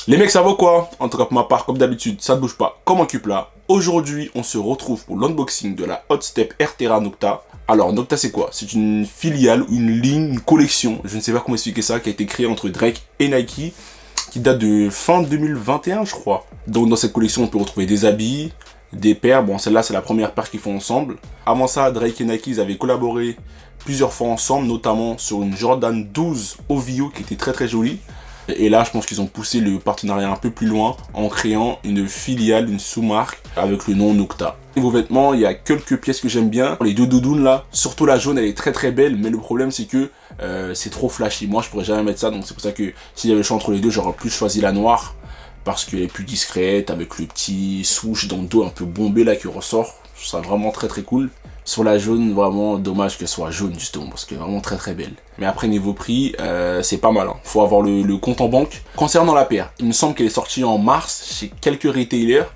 Les mecs, ça va quoi? En tout cas pour ma part, comme d'habitude, ça ne bouge pas comme un cube là. Aujourd'hui, on se retrouve pour l'unboxing de la Hot Step Airterra Nocta. Alors, Nocta c'est quoi? C'est une filiale, une ligne, une collection, je ne sais pas comment expliquer ça, qui a été créée entre Drake et Nike, qui date de fin 2021 je crois. Donc dans cette collection, on peut retrouver des habits, des paires. Bon, celle-là c'est la première paire qu'ils font ensemble. Avant ça, Drake et Nike, ils avaient collaboré plusieurs fois ensemble, notamment sur une Jordan 12 OVO qui était très jolie. Et là, je pense qu'ils ont poussé le partenariat un peu plus loin en créant une filiale, une sous-marque avec le nom Nocta. Niveau vêtements, il y a quelques pièces que j'aime bien. Les deux doudounes là, surtout la jaune, elle est très belle, mais le problème c'est que c'est trop flashy. Moi, je pourrais jamais mettre ça, donc c'est pour ça que si j'avais le choix entre les deux, j'aurais plus choisi la noire parce qu'elle est plus discrète, avec le petit swoosh dans le dos un peu bombé là qui ressort. Je trouve ça vraiment très cool. Sur la jaune, vraiment dommage qu'elle soit jaune justement, parce qu'elle est vraiment très belle. Mais après niveau prix, c'est pas mal, hein. Faut avoir le compte en banque. Concernant la paire, il me semble qu'elle est sortie en mars chez quelques retailers.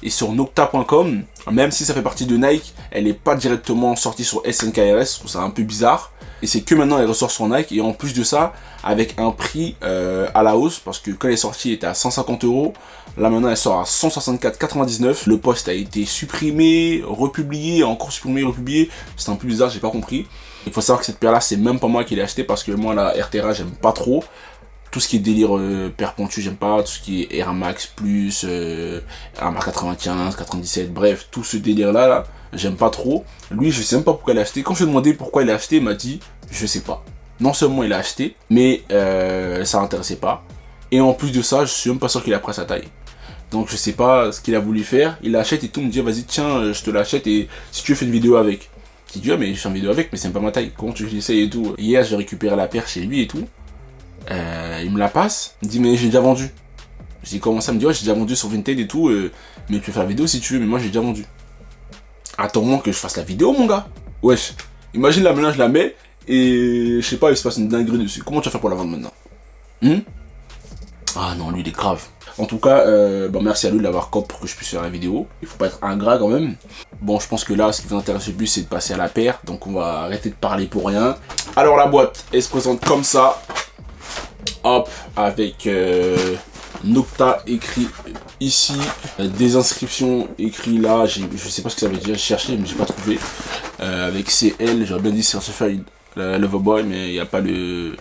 Et sur Nocta.com, même si ça fait partie de Nike, elle n'est pas directement sortie sur SNKRS, je trouve ça un peu bizarre. Et c'est que maintenant elle ressort sur Nike, et en plus de ça, avec un prix à la hausse, parce que quand elle est sortie, elle était à 150 €. Là maintenant elle sort à 164,99. Le post a été supprimé, republié, encore supprimé, republié. C'est un peu bizarre, j'ai pas compris. Il faut savoir que cette paire là, c'est même pas moi qui l'ai acheté, parce que moi la Airterra j'aime pas trop. Tout ce qui est délire paire pointue, j'aime pas. Tout ce qui est Air Max Plus, Air Max 95, 97, bref, tout ce délire là, j'aime pas trop. Lui, je sais même pas pourquoi il a acheté. Quand je lui ai demandé pourquoi il a acheté, il m'a dit, je sais pas. Non seulement il a acheté, mais ça l'intéressait pas. Et en plus de ça, je suis même pas sûr qu'il a pris sa taille. Donc je sais pas ce qu'il a voulu faire. Il l'achète et tout, me dit vas-y tiens, je te l'achète et si tu veux fais une vidéo avec. J'ai dit ah mais je fais une vidéo avec, mais c'est pas ma taille. Comment tu veux que j'essaye et tout. Hier j'ai récupéré la paire chez lui et tout. Il me la passe, il me dit mais j'ai déjà vendu. Je dis comment ça, il me dit ouais j'ai déjà vendu sur Vinted et tout, mais tu peux faire la vidéo si tu veux, mais moi j'ai déjà vendu. Attends-moi que je fasse la vidéo mon gars. Wesh, imagine là maintenant je la mets et je sais pas il se passe une dinguerie dessus. Comment tu vas faire pour la vendre maintenant? Ah non lui il est grave. En tout cas, merci à lui de l'avoir cop pour que je puisse faire la vidéo. Il faut pas être ingrat quand même. Bon, je pense que là, ce qui vous intéresse le plus, c'est de passer à la paire. Donc on va arrêter de parler pour rien. Alors la boîte, elle se présente comme ça. Hop, avec Nocta écrit ici, des inscriptions écrites là, je sais pas ce que ça veut dire, j'ai cherché mais j'ai pas trouvé. Avec CL, j'aurais bien dit Certified Loverboy, mais il n'y a pas le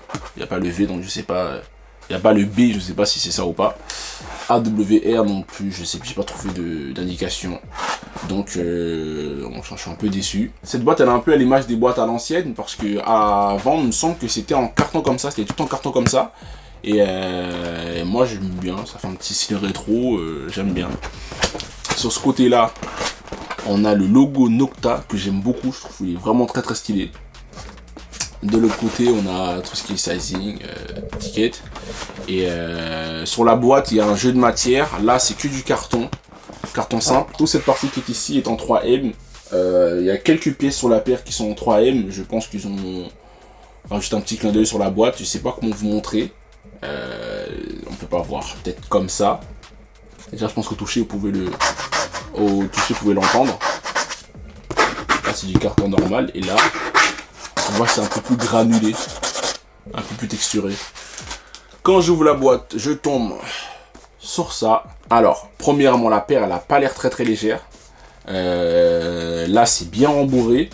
V, donc je sais pas. Il n'y a pas le B, je sais pas si c'est ça ou pas. AWR non plus, je sais, j'ai pas trouvé d'indication. Donc je suis un peu déçu. Cette boîte elle est un peu à l'image des boîtes à l'ancienne, parce que avant il me semble que c'était en carton comme ça, c'était tout en carton comme ça. Et moi j'aime bien, ça fait un petit style rétro, j'aime bien. Sur ce côté là, on a le logo Nocta que j'aime beaucoup, je trouve qu'il est vraiment très stylé. De l'autre côté, on a tout ce qui est sizing, étiquette. Et sur la boîte, il y a un jeu de matière. Là, c'est que du carton simple. Toute cette partie qui est ici est en 3M. Il y a quelques pièces sur la paire qui sont en 3M. Je pense qu'ils ont juste un petit clin d'œil sur la boîte. Je sais pas comment vous montrer. On peut pas voir. Peut-être comme ça. Déjà, je pense qu'au toucher, vous pouvez l'entendre. Là, c'est du carton normal. Et là, on voit que c'est un peu plus granulé, un peu plus texturé. Quand j'ouvre la boîte, je tombe sur ça. Alors, premièrement, la paire, elle a pas l'air très légère. Là, c'est bien rembourré.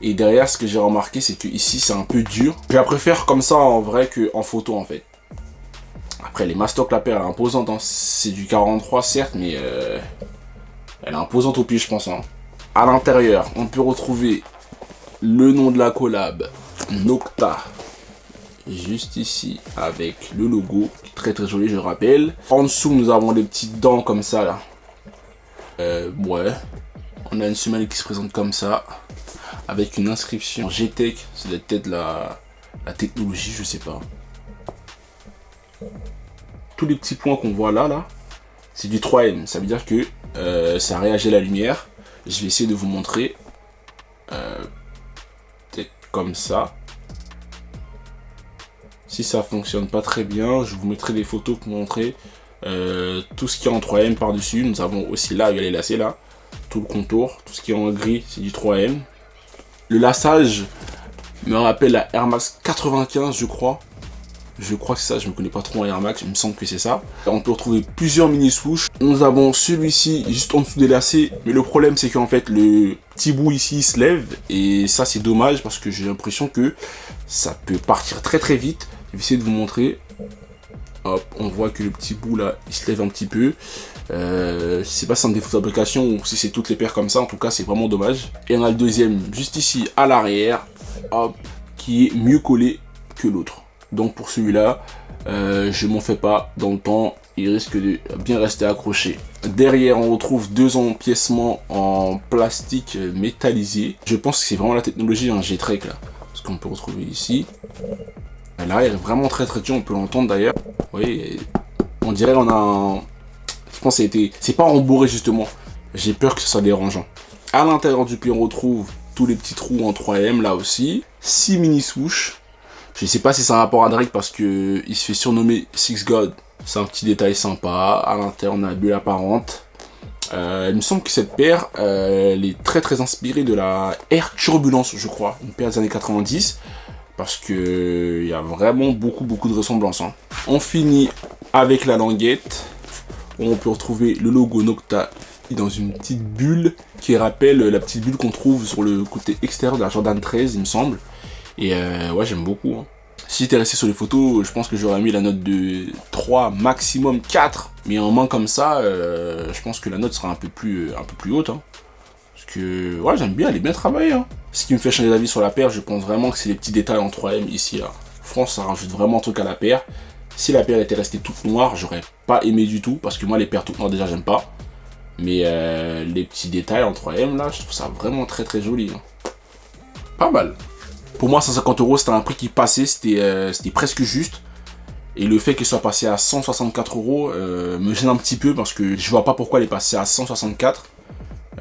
Et derrière, ce que j'ai remarqué, c'est que ici, c'est un peu dur. Je la préfère comme ça en vrai qu'en photo, en fait. Après, les mastoc, la paire, elle est imposante. Hein. C'est du 43, certes, mais elle est imposante au pied, je pense. Hein. À l'intérieur, on peut retrouver le nom de la collab, Nocta, juste ici avec le logo, très joli je rappelle. En dessous nous avons des petites dents comme ça là. Ouais, on a une semelle qui se présente comme ça, avec une inscription GTEC, c'est peut-être la technologie, je sais pas. Tous les petits points qu'on voit là, c'est du 3M, ça veut dire que ça réagit à la lumière. Je vais essayer de vous montrer. Comme ça. Si ça fonctionne pas très bien, je vous mettrai des photos pour montrer tout ce qui est en 3M par dessus. Nous avons aussi là, il y a les lacets là, tout le contour, tout ce qui est en gris c'est du 3M. Le laçage me rappelle la Air Max 95 je crois, Je crois que c'est ça, je me connais pas trop en Air Max, il me semble que c'est ça. On peut retrouver plusieurs mini swoosh. Nous avons celui-ci juste en dessous des lacets, mais le problème c'est qu'en fait le petit bout ici se lève et ça c'est dommage parce que j'ai l'impression que ça peut partir très très vite. Je vais essayer de vous montrer. Hop, on voit que le petit bout là, il se lève un petit peu. Je sais pas si c'est un défaut de fabrication ou si c'est toutes les paires comme ça, en tout cas c'est vraiment dommage. Et on a le deuxième juste ici à l'arrière, hop, qui est mieux collé que l'autre. Donc pour celui-là, je m'en fais pas dans le temps, il risque de bien rester accroché. Derrière, on retrouve deux empiècements en plastique métallisé. Je pense que c'est vraiment la technologie en G-Trek là, ce qu'on peut retrouver ici. Là, il est vraiment très très dur, on peut l'entendre d'ailleurs. Vous voyez, on dirait on a un... Je pense que c'est pas rembourré justement. J'ai peur que ce soit dérangeant. À l'intérieur du pied, on retrouve tous les petits trous en 3M là aussi. 6 mini swoosh. Je sais pas si c'est un rapport à Drake parce que il se fait surnommer Six God. C'est un petit détail sympa. À l'intérieur, on a la bulle apparente. Il me semble que cette paire, elle est très très inspirée de la Air Turbulence, je crois. Une paire des années 90. Parce que il y a vraiment beaucoup de ressemblances. Hein. On finit avec la languette. On peut retrouver le logo Nocta dans une petite bulle qui rappelle la petite bulle qu'on trouve sur le côté extérieur de la Jordan 13, il me semble. Et ouais, j'aime beaucoup. Hein. Si j'étais resté sur les photos, je pense que j'aurais mis la note de 3, maximum 4. Mais en main comme ça, je pense que la note sera un peu plus haute. Hein. Parce que, ouais, j'aime bien, elle est bien travaillée. Hein. Ce qui me fait changer d'avis sur la paire, je pense vraiment que c'est les petits détails en 3M ici. Là. Franchement, ça rajoute vraiment un truc à la paire. Si la paire était restée toute noire, j'aurais pas aimé du tout. Parce que moi, les paires toutes noires, déjà, j'aime pas. Mais les petits détails en 3M, là, je trouve ça vraiment très très joli. Hein. Pas mal. Pour moi, 150 €, c'était un prix qui passait, c'était presque juste. Et le fait qu'il soit passé à 164 € me gêne un petit peu parce que je vois pas pourquoi elle est passée à 164.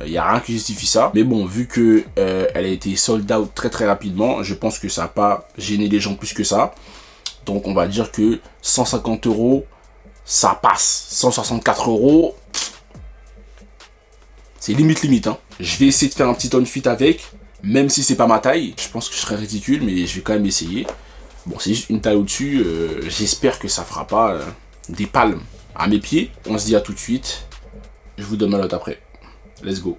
Il n'y a rien qui justifie ça. Mais bon, vu que elle a été sold out très très rapidement, je pense que ça n'a pas gêné les gens plus que ça. Donc on va dire que 150 €, ça passe. 164 €, c'est limite. Hein. Je vais essayer de faire un petit on fit avec. Même si c'est pas ma taille, je pense que je serais ridicule, mais je vais quand même essayer. Bon, c'est juste une taille au-dessus, j'espère que ça fera pas des palmes à mes pieds. On se dit à tout de suite, je vous donne ma note après. Let's go.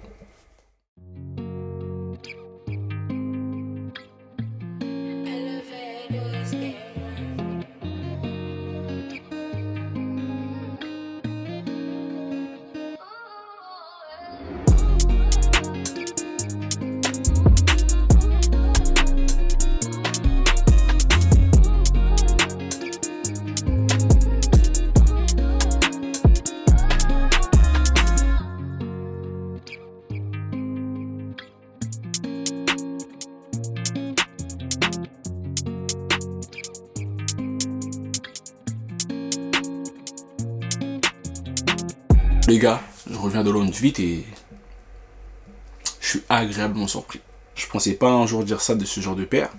Les gars, je reviens de Londres vite et je suis agréablement surpris. Je pensais pas un jour dire ça de ce genre de paire.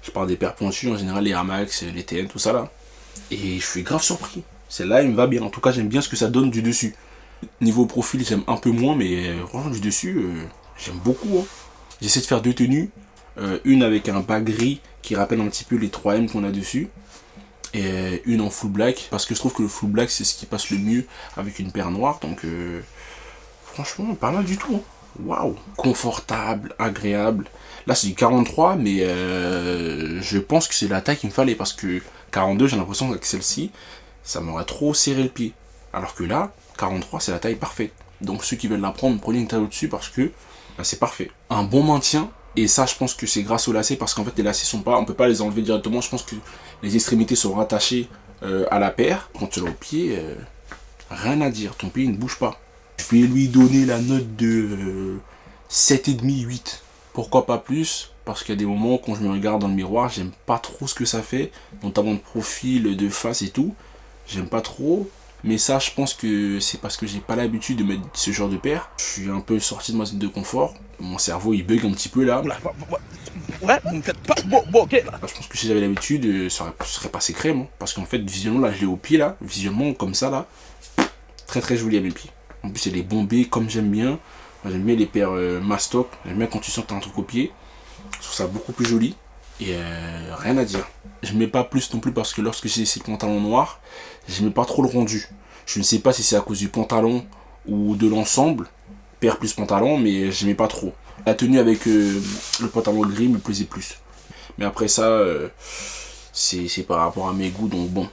Je parle des paires pointues en général, les Air Max, les TN, tout ça là. Et je suis grave surpris. Celle-là, elle me va bien. En tout cas, j'aime bien ce que ça donne du dessus. Niveau profil, j'aime un peu moins, mais vraiment du dessus, j'aime beaucoup. Hein. J'essaie de faire deux tenues. Une avec un bas gris qui rappelle un petit peu les 3M qu'on a dessus. Et une en full black. Parce que je trouve que le full black, c'est ce qui passe le mieux avec une paire noire. Donc, franchement, pas mal du tout. Hein. Waouh, confortable, agréable. Là c'est du 43, mais je pense que c'est la taille qu'il me fallait parce que 42, j'ai l'impression qu'avec celle-ci, ça m'aurait trop serré le pied. Alors que là, 43, c'est la taille parfaite. Donc ceux qui veulent la prendre, prenez une taille au-dessus parce que bah, c'est parfait. Un bon maintien, et ça je pense que c'est grâce aux lacets parce qu'en fait les lacets sont pas, on peut pas les enlever directement. Je pense que les extrémités sont rattachées à la paire. Quand tu l'as au pied, rien à dire, ton pied ne bouge pas. Je vais lui donner la note de 7,5, 8. Pourquoi pas plus? Parce qu'il y a des moments quand je me regarde dans le miroir, j'aime pas trop ce que ça fait, notamment de profil, de face et tout. J'aime pas trop. Mais ça, je pense que c'est parce que j'ai pas l'habitude de mettre ce genre de paire. Je suis un peu sorti de ma zone de confort. Mon cerveau, il bug un petit peu là. Ouais, vous me faites pas... Bon, ok. Là, je pense que si j'avais l'habitude, ça serait passé crème. Hein. Parce qu'en fait, visuellement, là, je l'ai au pied là. Visuellement, comme ça là. Très très joli à mes pieds. En plus, c'est des bombés comme j'aime bien. Moi, j'aime bien les paires Mastoc. J'aime bien quand tu sens que tu as un truc au pied. Je trouve ça beaucoup plus joli. Et rien à dire. Je mets pas plus non plus parce que lorsque j'ai ces pantalons noirs, je mets pas trop le rendu. Je ne sais pas si c'est à cause du pantalon ou de l'ensemble, paire plus pantalon, mais je mets pas trop. La tenue avec le pantalon gris me plaisait plus. Mais après ça, c'est par rapport à mes goûts, donc bon.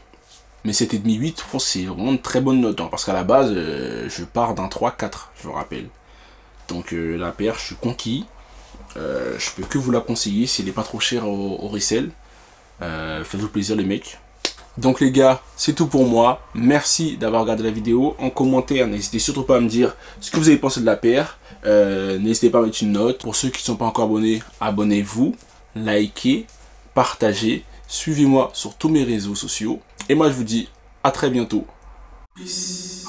Mais 7,5-8, c'est vraiment une très bonne note, hein, parce qu'à la base, je pars d'un 3-4, je vous rappelle. Donc la paire, je suis conquis. Je peux que vous la conseiller si elle n'est pas trop chère au resell. Faites-vous plaisir les mecs. Donc les gars, c'est tout pour moi. Merci d'avoir regardé la vidéo. En commentaire, n'hésitez surtout pas à me dire ce que vous avez pensé de la paire. N'hésitez pas à mettre une note. Pour ceux qui ne sont pas encore abonnés, abonnez-vous, likez, partagez. Suivez-moi sur tous mes réseaux sociaux. Et moi je vous dis à très bientôt. Peace.